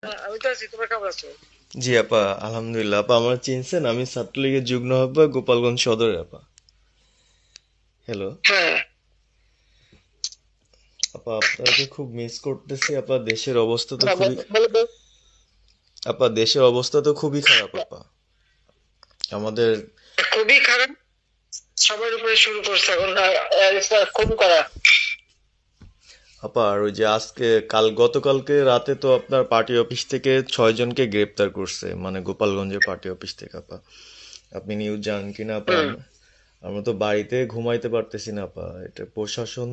আমি তো আছি, তোমরা কেমন আছো? জি আপা, আলহামদুলিল্লাহ। আপা আমার চিনছেন, আমি ছাত্রলীগের যুগ্ম আহ্বায়ক, গোপালগঞ্জ সদরে আপা। হ্যালো হ্যাঁ। আপা, আপনাকে খুব মিস করতেছি আপা। দেশের অবস্থা তো না, খুবই বলো তো। আপা, দেশের অবস্থা তো খুবই খারাপ আপা। আমাদের খুবই খারাপ। সবার উপরে শুরু করছে এখন খুন করা। আপা, আর ওই যে আজকে গতকালকে রাতে তো আপনার পার্টি অফিস থেকে 6 জনকে গ্রেপ্তার করছে, মানে গোপালগঞ্জের পার্টি অফিস থেকে আপা। আপনি নিউজ জানেন কিনা আপা? হুম। আমরা তো বাড়িতে ঘুমাইতে পারতেছি না আপা। এটা প্রশাসন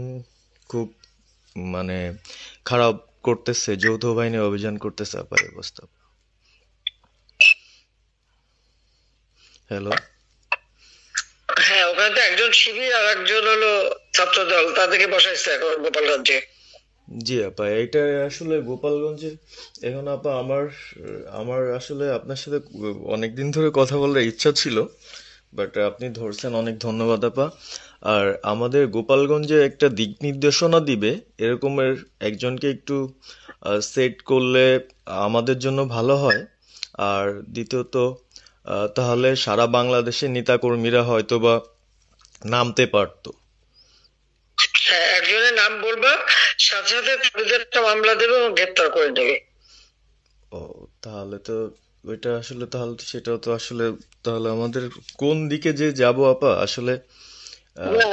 খুব মানে খারাপ করতেছে, যৌথ বাহিনী অভিযান করতেছে আপা, এই অবস্থা। হ্যালো। হ্যাঁ, ওখানে তো একজন শিবির আর একজন হলো ছাত্র দল, তাদেরকে বসাইছে এখন গোপালগঞ্জে। জি আপা, এইটা আসলে গোপালগঞ্জে এখন আপা আমার আমার আসলে আপনার সাথে অনেকদিন ধরে কথা বলার ইচ্ছা ছিল, বাট আপনি ধরছেন, অনেক ধন্যবাদ আপা। আর আমাদের গোপালগঞ্জে একটা দিক নির্দেশনা দিবে এরকমের একজনকে একটু সেট করলে আমাদের জন্য ভালো হয়। আর দ্বিতীয়ত, তাহলে সারা বাংলাদেশের নেতাকর্মীরা হয়তোবা নামতে পারতো। হ্যাঁ, একজনের নাম বলবা, সাথে সাথে তাদের একটা মামলা দেবে এবং গ্রেপ্তার করে নেবে। ও, তাহলে তো ওইটা আসলে, তাহলে তো সেটাও তো আসলে, তাহলে আমাদের কোন দিকে যে যাব আপা আসলে। আহ, না,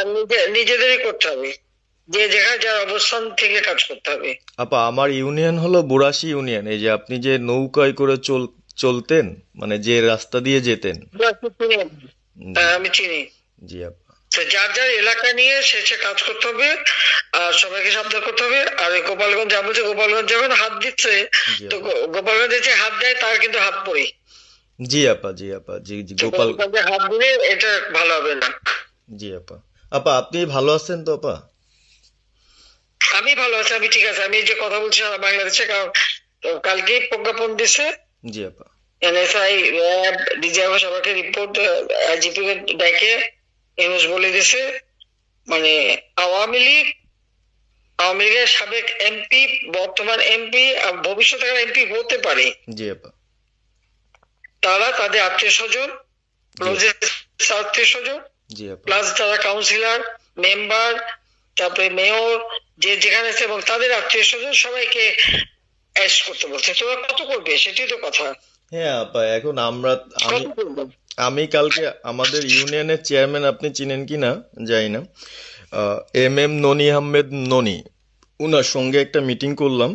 নিজেদেরই করতে হবে। যে যেখানে যার অবস্থান থেকে কাজ করতে হবে। আপা, আমার ইউনিয়ন হলো বুড়াশি ইউনিয়ন। এই যে আপনি যে নৌকায় করে চলতেন, মানে যে রাস্তা দিয়ে যেতেন। জি, হ্যাঁ, আমি চিনি। জি আপা। তো যার যার এলাকা নিয়ে সে সে কাজ করতে হবে। আর সবাইকে সাবধান করতে হবে। আর ওই গোপালগঞ্জ যা বলছে, গোপালগঞ্জ যখন হাত দিচ্ছে, জি তো আপা। গোপালগঞ্জে যে হাত দেয় তার কিন্তু হাত পড়ে। জি আপা। জি আপা। জি জি, তো গোপাল। গোপালগঞ্জে হাত দিলে এটা ভালো হবে না। জি আপা। আপা, আপনি ভালো আছেন তো আপা? আমি ভালো আছি, আমি ঠিক আছে। আমি এই যে কথা বলছি সারা বাংলাদেশে, কারণ কালকেই প্রজ্ঞাপন দিছে। জি আপা। এনএসআই, র্যাব, ডিজিএফ সবাইকে রিপোর্ট, আইজিপি কে ডেকে ইউনুস বলে দিছে, মানে আওয়ামী লীগ, আওয়ামী লীগের সাবেক এমপি, বর্তমান এমপি, ভবিষ্যতে এমপি হতে পারে, জি আপা। তারা তাদের আত্মীয় স্বজন, জি আপা। আত্মীয় স্বজন, জি আপা। প্লাস যারা কাউন্সিলর, মেম্বার, তারপরে মেয়র, যে যেখানে আছে, এবং তাদের আত্মীয় স্বজন সবাইকে অ্যারেস্ট করতে বলছে। তোরা কত করবে, সেটাই তো কথা। হ্যাঁ আপা, এখন আমি কত করবে? আমি কালকে আমাদের ইউনিয়নের চেয়ারম্যান, আপনি চিনেন কি না জানি না, এম এম ননি আহমেদ ননি, উনার সঙ্গে একটা মিটিং করলাম।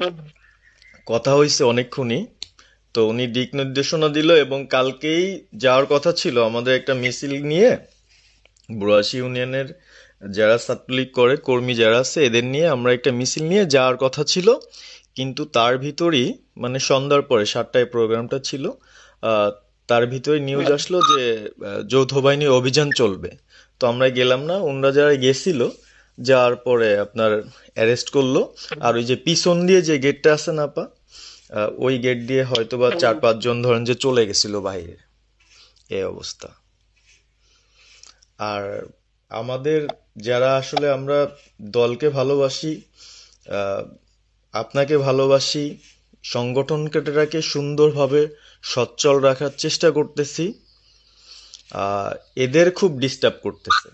কথা হয়েছে অনেকক্ষণই। তো উনি দিক নির্দেশনা দিল, এবং কালকেই যাওয়ার কথা ছিল আমাদের একটা মিছিল নিয়ে, বুড়াশি ইউনিয়নের যারা ছাত্রলীগ করে কর্মী যারা আছে এদের নিয়ে আমরা একটা মিছিল নিয়ে যাওয়ার কথা ছিল। কিন্তু তার ভিতরই, মানে সন্ধ্যার পরে 7টায় প্রোগ্রামটা ছিল, আহ, তার ভিতরে নিউজ আসলো যে যৌথ বাহিনী অভিযান চলবে। তো আমরা গেলাম না, ওনরা যারা গেছিল, যাওয়ার পরে আপনার অ্যারেস্ট করলো। আর ওই যে পিছন দিয়ে যে গেটটা আছে না আপা, ওই গেট দিয়ে হয়তোবা 4-5 জন ধরেন যে চলে গেছিল বাইরে। এই অবস্থা। আর আমাদের যারা আসলে আমরা দলকে ভালোবাসি, আহ, আপনাকে ভালোবাসি, সংগঠনটাকে সুন্দরভাবে সচ্ছল রাখার চেষ্টা করতেছি, আহ, এদের খুব ডিস্টার্ব করতেছে।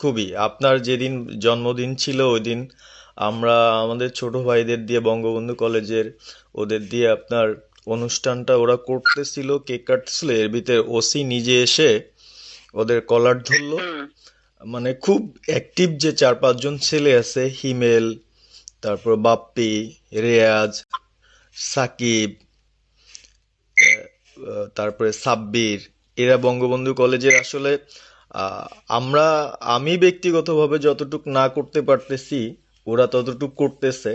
খুবই, আপনার যেদিন জন্মদিন ছিল ওই দিন আমরা আমাদের ছোট ভাইদের দিয়ে, বঙ্গবন্ধু কলেজের ওদের দিয়ে আপনার অনুষ্ঠানটা ওরা করতেছিল, কেক কাটতেছিল, এর ভিতরে ওসি নিজে এসে ওদের কলার ধরলো। মানে খুব অ্যাক্টিভ যে 4-5 জন ছেলে আছে, হিমেল, তারপর বাপ্পি, রেয়াজ, সাকিব, তারপরে সাব্বির, এরা বঙ্গবন্ধু কলেজের আসলে, আহ, আমরা আমি ব্যক্তিগতভাবে যতটুক না করতে পারতেছি ওরা ততটুক করতেছে।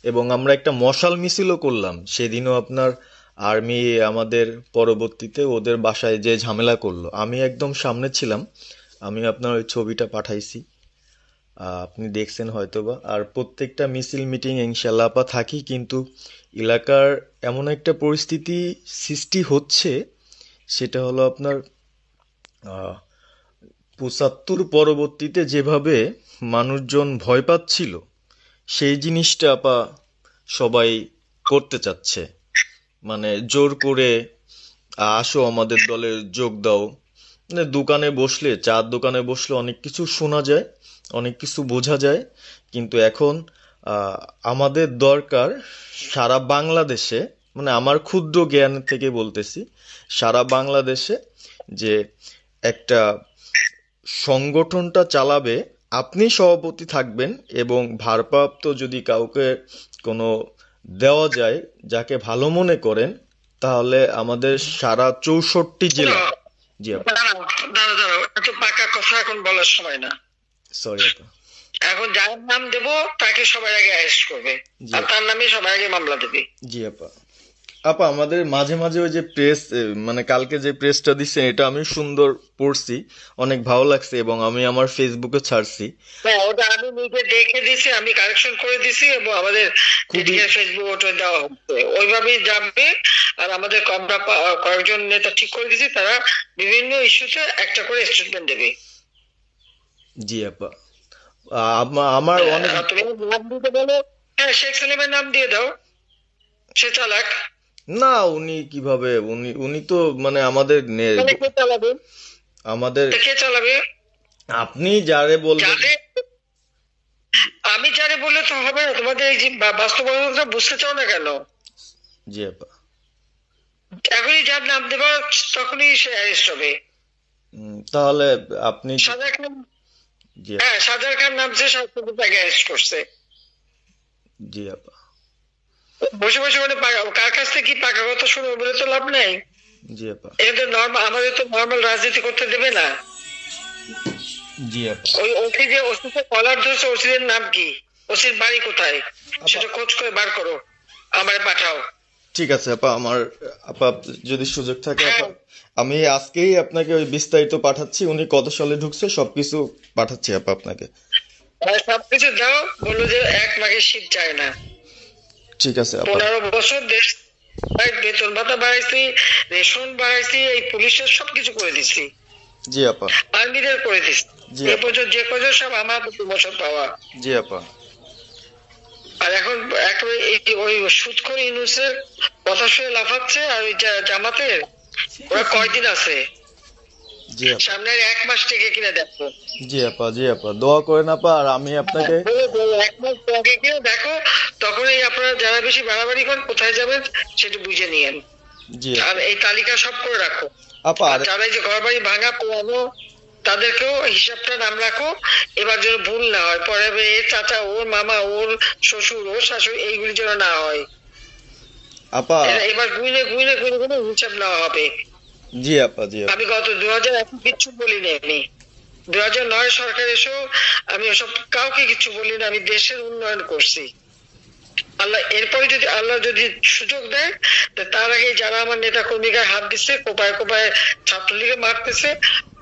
এবং আমরা একটা মশাল মিছিলও করলাম সেদিনও আপনার। আর্মি আমাদের পরবর্তীতে ওদের বাসায় যে ঝামেলা করলো, আমি একদম সামনে ছিলাম। আমি আপনার ওই ছবিটা পাঠাইছি, আপনি দেখছেন হয়তোবা। আর প্রত্যেকটা মিছিল মিটিং ইনশাল্লাহ আপা থাকি, কিন্তু এলাকার এমন একটা পরিস্থিতি সৃষ্টি হচ্ছে, সেটা হলো আপনার 75 পরবর্তীতে যেভাবে মানুষজন ভয় পাচ্ছিল, সেই জিনিসটা আপা সবাই করতে চাচ্ছে। মানে জোর করে আসো আমাদের দলে যোগ দাও, মানে দোকানে বসলে, চার দোকানে বসলে অনেক কিছু শোনা যায়, অনেক কিছু বোঝা যায়। কিন্তু এখন আমাদের দরকার সারা বাংলাদেশে, মানে আমার ক্ষুদ্র জ্ঞান থেকে বলতেছি, সারা বাংলাদেশে যে একটা সংগঠনটা চালাবে, আপনি সভাপতি থাকবেন এবং ভারপ্রাপ্ত যদি কাউকে কোনো দেওয়া যায় যাকে ভালো মনে করেন, তাহলে আমাদের সারা 64 জেলা। জি আপা, দাঁড়াও, এত পাকা কথা এখন বলার সময় না। সরি আপা। এখন যার নাম দেব তাকে সবার আগে অ্যারেস্ট করবে, জি আর তার নামে সবার আগে মামলা দেবে। জি আপা। আপা আমাদের মাঝে মাঝে ওই যে প্রেস, মানে কালকে যে প্রেসটা দিচ্ছে এটা আমি সুন্দর পড়ছি, অনেক ভালো লাগছে এবং আমি আমার ফেসবুকে ছাড়ছি। হ্যাঁ, ওটা আমি নিজে দেখে দিছি, আমি কারেকশন করে দিছি এবং আমাদের খুবই ফেসবুক ওটা দেওয়া হচ্ছে, ওইভাবেই যাবে। আর আমাদের আমরা কয়েকজন নেতা ঠিক করে দিছি, তারা বিভিন্ন ইস্যুতে একটা করে স্টেটমেন্ট দেবে। জি আপা। আমার অনেক তুমি নাম দিতে বলো, হ্যাঁ শেখ সেলিমের নাম দিয়ে দাও, সে চালাক। না, উনি কিভাবে, উনি উনি তো মানে আমাদের তাহলে কে চালাবে? আমাদের তা কে চালাবে? আপনি যারে বলবেন। যারে আমি যারে বললে তো হবে না, তোমাদের এই যে বাস্তবতা বুঝতে চাও না কেন? জি আপা। এখনই যার নাম দেবা তখনই সে অ্যারেস্ট হবে। তাহলে আপনি। সাজার খান, জি হ্যাঁ সাজার খান নামছে, সরকার তাকে অ্যারেস্ট করছে। জি আপা। বসে বসে মানে কার কাছ থেকে কি পাকা কথা শুনবে বলে তো লাভ নাই। জি আপা। এটা তো নর্মাল, আমাদের তো নর্মাল রাজনীতি করতে দেবে না। জি আপা। ওই ওসি যে ওসিকে কলার ধরছে, ওসির নাম কি, ওসির বাড়ি কোথায়, সেটা খোঁজ করে বার করো, আমারে পাঠাও। ঠিক আছে আপা, আমার আপা যদি সুযোগ থাকে আপা, হ্যাঁ, আমি আজকেই আপনাকে ওই বিস্তারিত পাঠাচ্ছি, উনি কত সালে ঢুকছে সবকিছু পাঠাচ্ছি আপা আপনাকে। আর সবকিছু দাও, বললো যে এক মাঘে শীত যায় না। ঠিক আছে আপা। 15 বছর দেশ বেতন ভাতা বাড়াইছি, রেশন বাড়াইছি, এই পুলিশের সবকিছু করে দিছি, জি আপা। আর্মিদের করে দিছি। জি এই আপা। পর্যন্ত যে কজন সব আমার প্রমোশন পাওয়া। জি আপা। আর এখন একেবারে ওই সুদখোর ইউনূসের কথা শুনে লাফাচ্ছে, আর ওই জামাতের ওরা কয়দিন আছে, জি আপা। সামনের 1 মাস থেকে কিনা দেখো। জি আপা। জি আপা, দোয়া করেন আপা, আর আমি আপনাকে। 1 মাস আগে কিনা দেখো, তখনই আপনারা যারা বেশি বাড়াবাড়ি করেন কোথায় যাবেন সেটা বুঝে নিয়েন। জি আর আপা। এই তালিকা সব করে রাখো। আপা আর যারা এই যে ঘর বাড়ি ভাঙা পোড়ানো, তাদেরকেও হিসাবটা নাম রাখো, এবার যেন ভুল না হয়, পরে এর চাচা, ওর মামা, ওর শ্বশুর, ওর শাশুড়ি, এইগুলি যেন না হয়। আপা। এবার গুইনে গুইনে গুইনে গুইনে হিসাব নেওয়া হবে। জি আপা। জি আপা। আমি গত 2001 কিচ্ছু বলিনি, আমি 2009 সরকার এসেও আমি ওসব কাউকে কিছু বলিনি, আমি দেশের উন্নয়ন করছি। আল্লাহ এরপরে যদি আল্লাহ যদি সুযোগ দেয়, তার আগে যারা আমার নেতা কর্মীকে হাত দিচ্ছে, কোপায় কোপায় ছাত্রলীগে মারতেছে,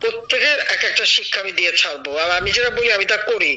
প্রত্যেকের এক একটা শিক্ষা আমি দিয়ে ছাড়বো। আর আমি যেটা বলি আমি তা করি।